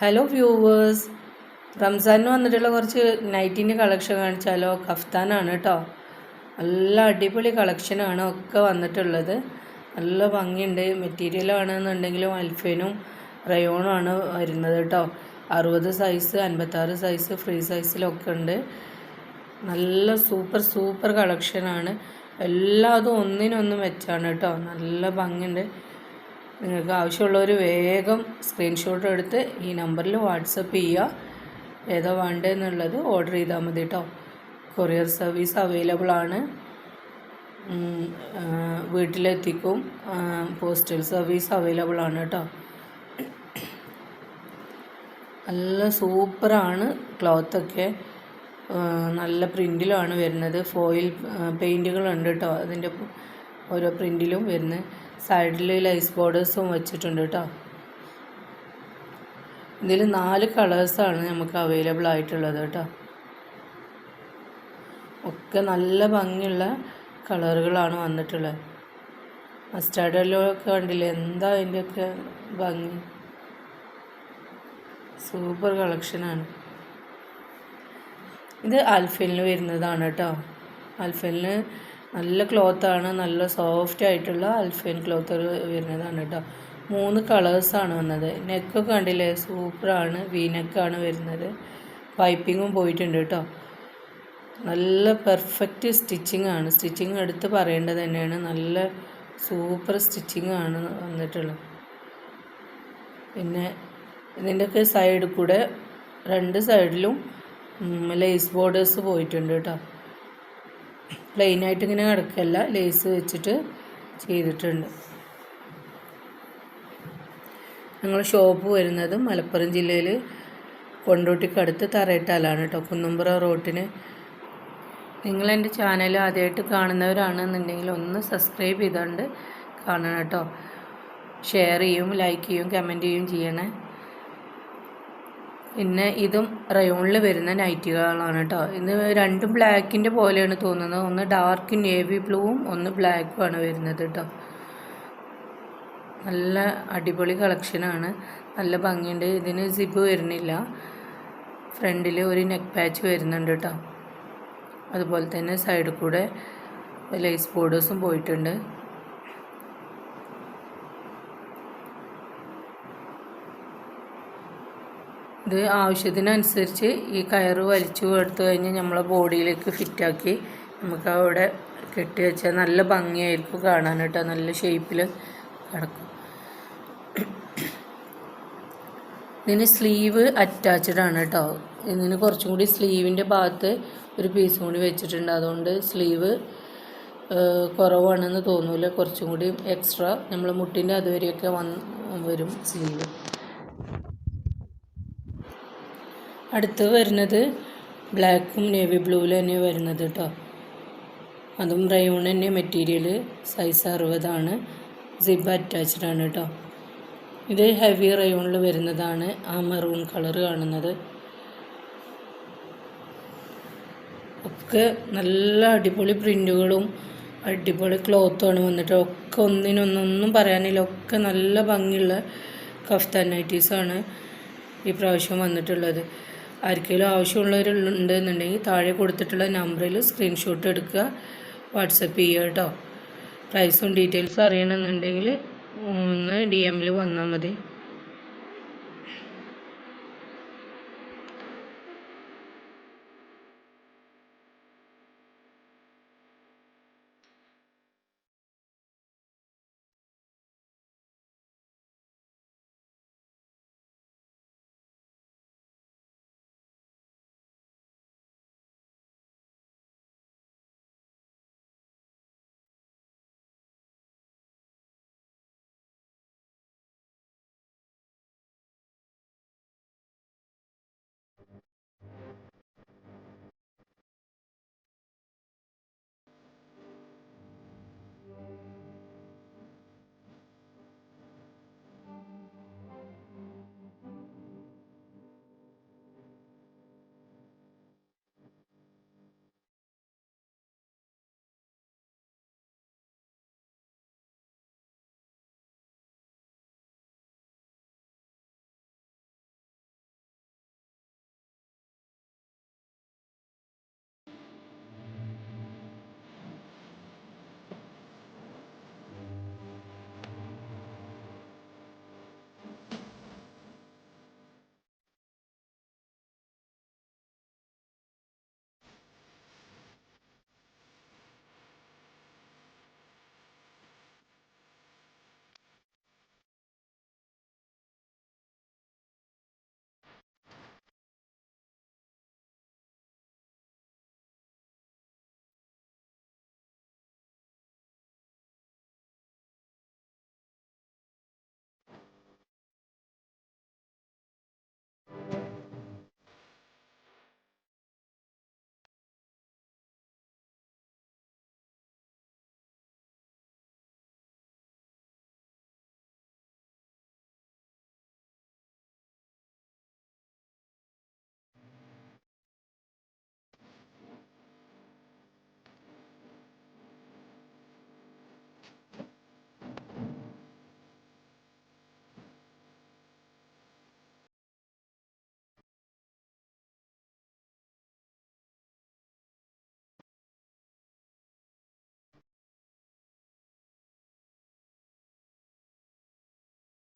Hello viewers, റംസാനിന് വന്നിട്ടുള്ള കുറച്ച് നൈറ്റിൻ്റെ collection കാണിച്ചാലോ. കഫ്താനാണ് കേട്ടോ. നല്ല അടിപൊളി കളക്ഷനാണ് ഒക്കെ വന്നിട്ടുള്ളത്. നല്ല ഭംഗിയുണ്ട്. മെറ്റീരിയലാണെന്നുണ്ടെങ്കിലും അൽഫേനും റയോണും ആണ് വരുന്നത് കേട്ടോ. 60 സൈസ്, 56 സൈസ്, ഫ്രീ സൈസിലൊക്കെ ഉണ്ട്. നല്ല സൂപ്പർ കളക്ഷനാണ്. എല്ലാതും ഒന്നിനൊന്ന് മെച്ചാണ് കേട്ടോ. നല്ല ഭംഗിയുണ്ട്. നിങ്ങൾക്ക് ആവശ്യമുള്ളവർ വേഗം സ്ക്രീൻഷോട്ട് എടുത്ത് ഈ നമ്പറിൽ വാട്സപ്പ് ചെയ്യുക. ഏതാ വേണ്ടതെന്നുള്ളത് ഓർഡർ ചെയ്താൽ മതി കേട്ടോ. കൊറിയർ സർവീസ് അവൈലബിൾ ആണ്. വീട്ടിലെത്തിക്കും. പോസ്റ്റൽ സർവീസ് അവൈലബിൾ ആണ് കേട്ടോ. നല്ല സൂപ്പറാണ് ക്ലോത്തൊക്കെ. നല്ല പ്രിൻറ്റിലാണ് വരുന്നത്. ഫോയിൽ പെയിൻറ്റുകളുണ്ട് കേട്ടോ. അതിൻ്റെ ഓരോ പ്രിൻറ്റിലും വരുന്നത്. സൈഡിൽ ലൈസ് ബോർഡേഴ്സും വെച്ചിട്ടുണ്ട് കേട്ടോ. ഇതിൽ 4 കളേഴ്സാണ് നമുക്ക് അവൈലബിൾ ആയിട്ടുള്ളത് കേട്ടോ. ഒക്കെ നല്ല ഭംഗിയുള്ള കളറുകളാണ് വന്നിട്ടുള്ളത്. മസ്റ്റാർഡ് യെല്ലോ ഒക്കെ കണ്ടില്ലേ, എന്താ അതിൻ്റെയൊക്കെ ഭംഗി. സൂപ്പർ കളക്ഷനാണ്. ഇത് അൽഫലിന് വരുന്നതാണ് കേട്ടോ. അൽഫലിന് നല്ല ക്ലോത്താണ്. നല്ല സോഫ്റ്റ് ആയിട്ടുള്ള അൽഫൈൻ ക്ലോത്ത് വരുന്നതാണ് കേട്ടോ. 3 കളേഴ്സാണ് വന്നത്. നെക്കൊക്കെ കണ്ടില്ലേ, സൂപ്പറാണ്. വി നെക്കാണ് വരുന്നത്. പൈപ്പിങ്ങും പോയിട്ടുണ്ട് കേട്ടോ. നല്ല പെർഫെക്റ്റ് സ്റ്റിച്ചിങ് ആണ്. സ്റ്റിച്ചിങ് എടുത്ത് പറയേണ്ടത് തന്നെയാണ്. നല്ല സൂപ്പർ സ്റ്റിച്ചിങ് ആണ് വന്നിട്ടുള്ളത്. പിന്നെ ഇതിൻ്റെയൊക്കെ സൈഡിൽ കൂടെ 2 സൈഡിലും ലേസ് ബോർഡേഴ്സ് പോയിട്ടുണ്ട് കേട്ടോ. പ്ലെയിനായിട്ട് ഇങ്ങനെ കിടക്കല്ല, ലേസ് വെച്ചിട്ട് ചെയ്തിട്ടുണ്ട്. ഞങ്ങൾ ഷോപ്പ് വരുന്നത് മലപ്പുറം ജില്ലയിൽ കൊണ്ടോട്ടിക്കടുത്ത് തറയിട്ടാലാണ് കേട്ടോ. കുന്നുംപുറ റോട്ടിന്. നിങ്ങളെൻ്റെ ചാനൽ ആദ്യമായിട്ട് കാണുന്നവരാണെന്നുണ്ടെങ്കിൽ ഒന്ന് സബ്സ്ക്രൈബ് ചെയ്തുകൊണ്ട് കാണണം കേട്ടോ. ഷെയർ ചെയ്യും, ലൈക്ക് ചെയ്യും, കമൻറ്റ് ചെയ്യും ചെയ്യണേ. പിന്നെ ഇതും റയോണിൽ വരുന്ന നൈറ്റികളാണ് കേട്ടോ. ഇത് രണ്ടും ബ്ലാക്കിൻ്റെ പോലെയാണ് തോന്നുന്നത്. ഒന്ന് ഡാർക്ക് നേവി ബ്ലൂവും ഒന്ന് ബ്ലാക്കുമാണ് വരുന്നത് കേട്ടോ. നല്ല അടിപൊളി കളക്ഷനാണ്. നല്ല ഭംഗിയുണ്ട്. ഇതിന് സിബ് വരുന്നില്ല. ഫ്രണ്ടിൽ ഒരു നെക്ക് പാച്ച് വരുന്നുണ്ട് കേട്ടോ. അതുപോലെ തന്നെ സൈഡിൽ കൂടെ ലേസ് ബോർഡേഴ്സും പോയിട്ടുണ്ട്. ഇത് ആവശ്യത്തിനനുസരിച്ച് ഈ കയറ് വലിച്ചു എടുത്തു കഴിഞ്ഞ് നമ്മളെ ബോഡിയിലേക്ക് ഫിറ്റാക്കി നമുക്ക് അവിടെ കെട്ടി വെച്ചാൽ നല്ല ഭംഗിയായിരിക്കും കാണാൻ കേട്ടോ. നല്ല ഷേപ്പിൽ കിടക്കും. ഇതിന് സ്ലീവ് അറ്റാച്ച്ഡ് ആണ് കേട്ടോ. ഇതിന് കുറച്ചും കൂടി സ്ലീവിൻ്റെ ഭാഗത്ത് ഒരു പീസും കൂടി വെച്ചിട്ടുണ്ട്. അതുകൊണ്ട് സ്ലീവ് കുറവാണെന്ന് തോന്നില്ല. കുറച്ചും കൂടി എക്സ്ട്രാ നമ്മൾ മുട്ടിൻ്റെ അതുവരെയൊക്കെ വരും സ്ലീവ്. അടുത്ത് വരുന്നത് ബ്ലാക്കും നേവി ബ്ലൂവിൽ തന്നെ വരുന്നത് കേട്ടോ. അതും റയോൺ തന്നെ മെറ്റീരിയൽ. സൈസ് 60 ആണ്. സിബ് അറ്റാച്ച്ഡ് ആണ് കേട്ടോ. ഇത് ഹെവി റയോണിൽ വരുന്നതാണ്. ആ മെറൂൺ കളർ കാണുന്നത് ഒക്കെ നല്ല അടിപൊളി പ്രിൻറ്റുകളും അടിപൊളി ക്ലോത്തുമാണ് വന്നിട്ട്. ഒക്കെ ഒന്നിനൊന്നും പറയാനില്ല. ഒക്കെ നല്ല ഭംഗിയുള്ള കഫ്താൻ നൈറ്റീസാണ് ഈ പ്രാവശ്യം വന്നിട്ടുള്ളത്. ആർക്കെങ്കിലും ആവശ്യമുള്ളവരുണ്ടെന്നുണ്ടെങ്കിൽ താഴെ കൊടുത്തിട്ടുള്ള നമ്പറിൽ സ്ക്രീൻഷോട്ട് എടുക്കുക, വാട്സപ്പ് ചെയ്യുക കേട്ടോ. പ്രൈസും ഡീറ്റെയിൽസും അറിയണമെന്നുണ്ടെങ്കിൽ ഒന്ന് DM വന്നാൽ മതി.